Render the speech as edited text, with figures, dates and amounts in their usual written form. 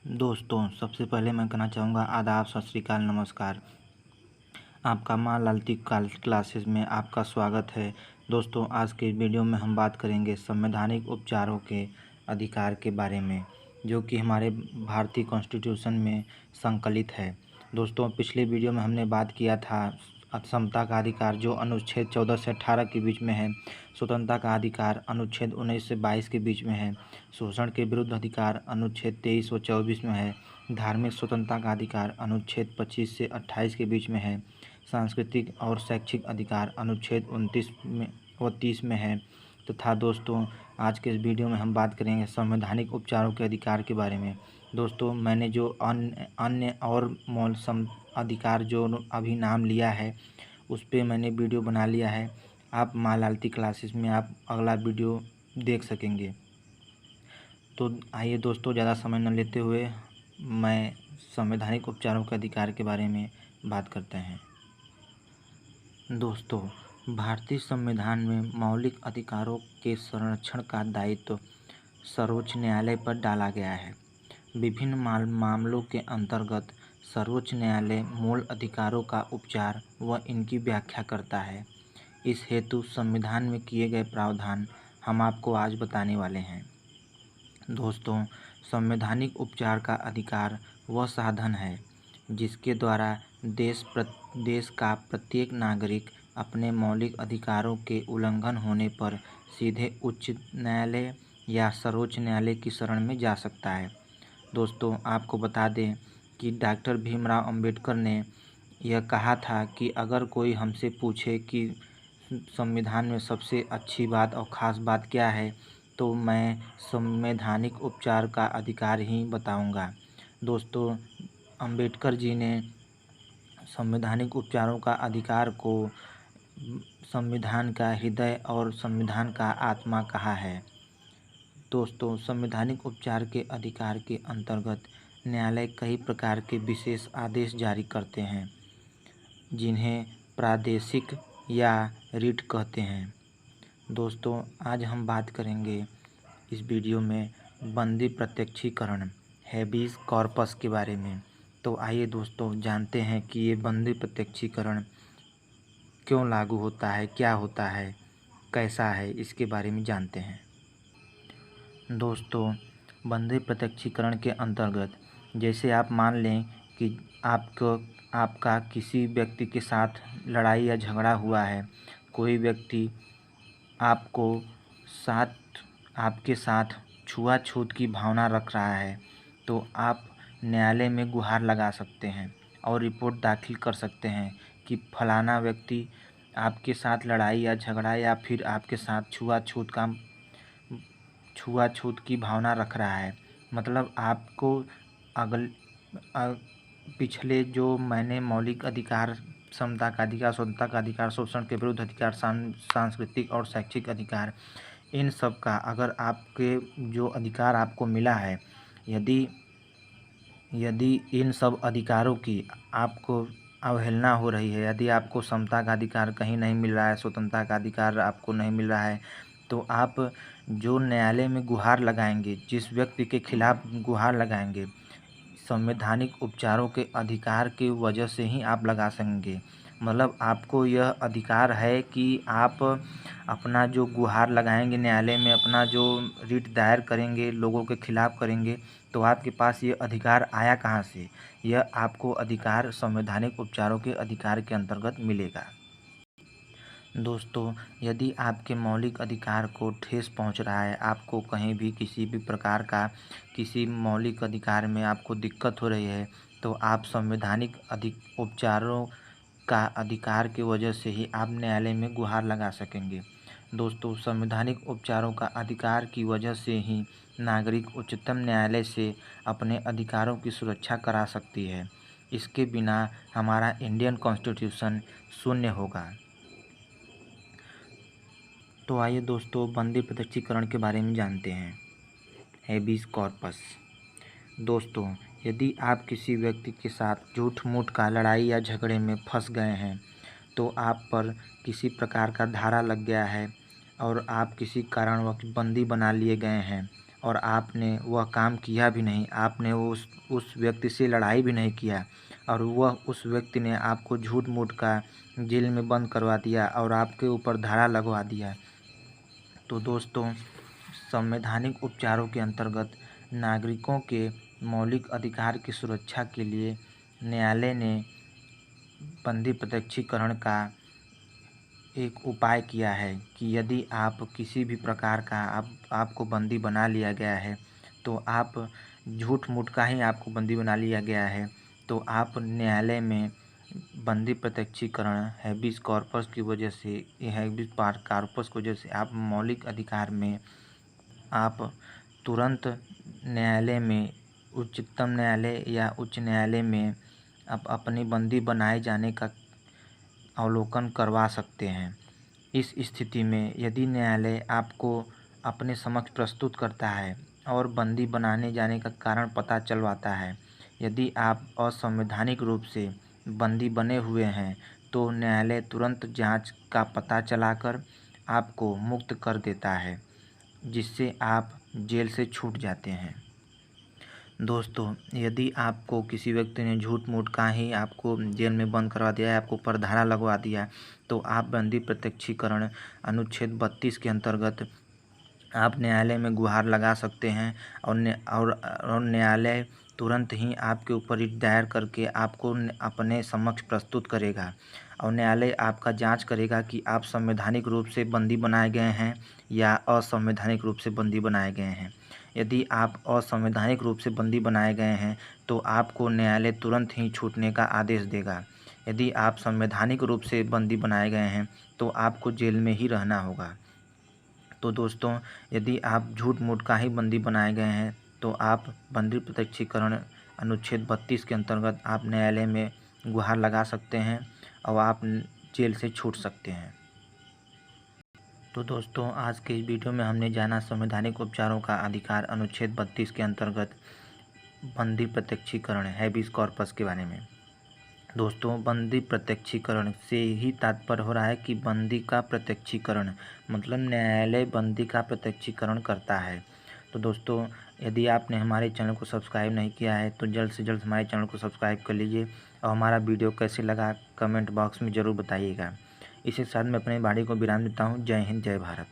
दोस्तों, सबसे पहले मैं कहना चाहूँगा आदाब, सत श्री अकाल, नमस्कार। आपका माँ लालती क्लासेस में आपका स्वागत है। दोस्तों, आज के वीडियो में हम बात करेंगे संवैधानिक उपचारों के अधिकार के बारे में, जो कि हमारे भारतीय कॉन्स्टिट्यूशन में संकलित है। दोस्तों, पिछले वीडियो में हमने बात किया था समता का अधिकार, जो अनुच्छेद 14 से 18 के बीच में है। स्वतंत्रता का अधिकार अनुच्छेद 19 से 22 के बीच में है। शोषण के विरुद्ध अधिकार अनुच्छेद 23 व 24 में है। धार्मिक स्वतंत्रता का अधिकार अनुच्छेद 25 से 28 के बीच में है। सांस्कृतिक और शैक्षिक अधिकार अनुच्छेद 29 में व 30 में है। तथा दोस्तों, आज के इस वीडियो में हम बात करेंगे संवैधानिक उपचारों के अधिकार के बारे में। दोस्तों, मैंने जो अन्य और मौलिक अधिकार जो अभी नाम लिया है, उस पर मैंने वीडियो बना लिया है। आप माँ लालती क्लासेस में आप अगला वीडियो देख सकेंगे। तो आइए दोस्तों, ज़्यादा समय न लेते हुए मैं संवैधानिक उपचारों के अधिकार के बारे में बात करते हैं। दोस्तों, भारतीय संविधान में मौलिक अधिकारों के संरक्षण का दायित्व सर्वोच्च न्यायालय पर डाला गया है। विभिन्न मामलों के अंतर्गत सर्वोच्च न्यायालय मूल अधिकारों का उपचार व इनकी व्याख्या करता है। इस हेतु संविधान में किए गए प्रावधान हम आपको आज बताने वाले हैं। दोस्तों, संवैधानिक उपचार का अधिकार वह साधन है जिसके द्वारा देश का प्रत्येक नागरिक अपने मौलिक अधिकारों के उल्लंघन होने पर सीधे उच्च न्यायालय या सर्वोच्च न्यायालय की शरण में जा सकता है। दोस्तों, आपको बता दें कि डॉक्टर भीमराव अंबेडकर ने यह कहा था कि अगर कोई हमसे पूछे कि संविधान में सबसे अच्छी बात और ख़ास बात क्या है, तो मैं संवैधानिक उपचार का अधिकार ही बताऊंगा। दोस्तों, अंबेडकर जी ने संवैधानिक उपचारों का अधिकार को संविधान का हृदय और संविधान का आत्मा कहा है। दोस्तों, संवैधानिक उपचार के अधिकार के अंतर्गत न्यायालय कई प्रकार के विशेष आदेश जारी करते हैं, जिन्हें प्रादेशिक या रिट कहते हैं। दोस्तों, आज हम बात करेंगे इस वीडियो में बंदी प्रत्यक्षीकरण हैबीज कॉर्पस के बारे में। तो आइए दोस्तों, जानते हैं कि ये बंदी प्रत्यक्षीकरण क्यों लागू होता है, क्या होता है, कैसा है, इसके बारे में जानते हैं। दोस्तों, बंदी प्रत्यक्षीकरण के अंतर्गत जैसे आप मान लें कि आपका किसी व्यक्ति के साथ लड़ाई या झगड़ा हुआ है, कोई व्यक्ति आपके साथ छुआछूत की भावना रख रहा है, तो आप न्यायालय में गुहार लगा सकते हैं और रिपोर्ट दाखिल कर सकते हैं कि फलाना व्यक्ति आपके साथ लड़ाई या झगड़ा या फिर आपके साथ छुआछूत की भावना रख रहा है। मतलब आपको पिछले जो मैंने मौलिक अधिकार, समता का अधिकार, स्वतंत्रता का अधिकार, शोषण के विरुद्ध अधिकार, सांस्कृतिक और शैक्षिक अधिकार, इन सब का अगर आपके जो अधिकार आपको मिला है, यदि इन सब अधिकारों की आपको अवहेलना हो रही है, यदि आपको समता का अधिकार कहीं नहीं मिल रहा है, स्वतंत्रता का अधिकार आपको नहीं मिल रहा है, तो आप जो न्यायालय में गुहार लगाएंगे, जिस व्यक्ति के खिलाफ गुहार लगाएंगे, संवैधानिक उपचारों के अधिकार की वजह से ही आप लगा सकेंगे। मतलब आपको यह अधिकार है कि आप अपना जो गुहार लगाएंगे न्यायालय में, अपना जो रिट दायर करेंगे, लोगों के खिलाफ करेंगे, तो आपके पास ये अधिकार आया कहाँ से? यह आपको अधिकार संवैधानिक उपचारों के अधिकार के अंतर्गत मिलेगा। दोस्तों, यदि आपके मौलिक अधिकार को ठेस पहुंच रहा है, आपको कहीं भी किसी भी प्रकार का किसी मौलिक अधिकार में आपको दिक्कत हो रही है, तो आप संवैधानिक उपचारों का अधिकार की वजह से ही आप न्यायालय में गुहार लगा सकेंगे। दोस्तों, संवैधानिक उपचारों का अधिकार की वजह से ही नागरिक उच्चतम न्यायालय से अपने अधिकारों की सुरक्षा करा सकती है। इसके बिना हमारा इंडियन कॉन्स्टिट्यूशन शून्य होगा। तो आइए दोस्तों, बंदी प्रत्यक्षीकरण के बारे में जानते हैं। हैबीज कॉर्पस। दोस्तों, यदि आप किसी व्यक्ति के साथ झूठ मूठ का लड़ाई या झगड़े में फंस गए हैं, तो आप पर किसी प्रकार का धारा लग गया है और आप किसी कारणवश बंदी बना लिए गए हैं और आपने वह काम किया भी नहीं, आपने उस व्यक्ति से लड़ाई भी नहीं किया और वह उस व्यक्ति ने आपको झूठ मूठ का जेल में बंद करवा दिया और आपके ऊपर धारा लगवा दिया। तो दोस्तों, संवैधानिक उपचारों के अंतर्गत नागरिकों के मौलिक अधिकार की सुरक्षा के लिए न्यायालय ने बंदी प्रत्यक्षीकरण का एक उपाय किया है कि यदि आप किसी भी प्रकार का आपको बंदी बना लिया गया है, तो आप झूठ मूठ का ही आपको बंदी बना लिया गया है, तो आप न्यायालय में बंदी प्रत्यक्षीकरण हैबेस कॉर्पस की वजह से, हैबेस कॉर्पस की वजह से आप मौलिक अधिकार में आप तुरंत न्यायालय में, उच्चतम न्यायालय या उच्च न्यायालय में आप अपनी बंदी बनाए जाने का अवलोकन करवा सकते हैं। इस स्थिति में यदि न्यायालय आपको अपने समक्ष प्रस्तुत करता है और बंदी बनाने जाने का कारण पता चलवाता है, यदि आप असंवैधानिक रूप से बंदी बने हुए हैं, तो न्यायालय तुरंत जांच का पता चलाकर आपको मुक्त कर देता है, जिससे आप जेल से छूट जाते हैं। दोस्तों, यदि आपको किसी व्यक्ति ने झूठ मूठ का ही आपको जेल में बंद करवा दिया है, आपको ऊपर धारा लगवा दिया, तो आप बंदी प्रत्यक्षीकरण अनुच्छेद 32 के अंतर्गत आप न्यायालय में गुहार लगा सकते हैं और न्यायालय तुरंत ही आपके ऊपर रिट दायर करके आपको अपने समक्ष प्रस्तुत करेगा और न्यायालय आपका जांच करेगा कि आप संवैधानिक रूप से बंदी बनाए गए हैं या असंवैधानिक रूप से बंदी बनाए गए हैं। यदि आप असंवैधानिक रूप से बंदी बनाए गए हैं, तो आपको न्यायालय तुरंत ही छूटने का आदेश देगा। यदि आप संवैधानिक रूप से बंदी बनाए गए हैं, तो आपको जेल में ही रहना होगा। तो दोस्तों, यदि आप झूठ मूठ का ही बंदी बनाए गए हैं, तो आप बंदी प्रत्यक्षीकरण अनुच्छेद 32 के अंतर्गत आप न्यायालय में गुहार लगा सकते हैं और आप जेल से छूट सकते हैं। तो दोस्तों, आज के इस वीडियो में हमने जाना संवैधानिक उपचारों का अधिकार अनुच्छेद 32 के अंतर्गत बंदी प्रत्यक्षीकरण हैबेस कॉर्पस के बारे में। दोस्तों, बंदी प्रत्यक्षीकरण से ही तात्पर्य हो रहा है कि बंदी का प्रत्यक्षीकरण, मतलब न्यायालय बंदी का प्रत्यक्षीकरण करता है। तो दोस्तों, यदि आपने हमारे चैनल को सब्सक्राइब नहीं किया है, तो जल्द से जल्द हमारे चैनल को सब्सक्राइब कर लीजिए और हमारा वीडियो कैसे लगा कमेंट बॉक्स में ज़रूर बताइएगा। इसी के साथ मैं अपने वाणी को विराम देता हूँ। जय हिंद, जय भारत।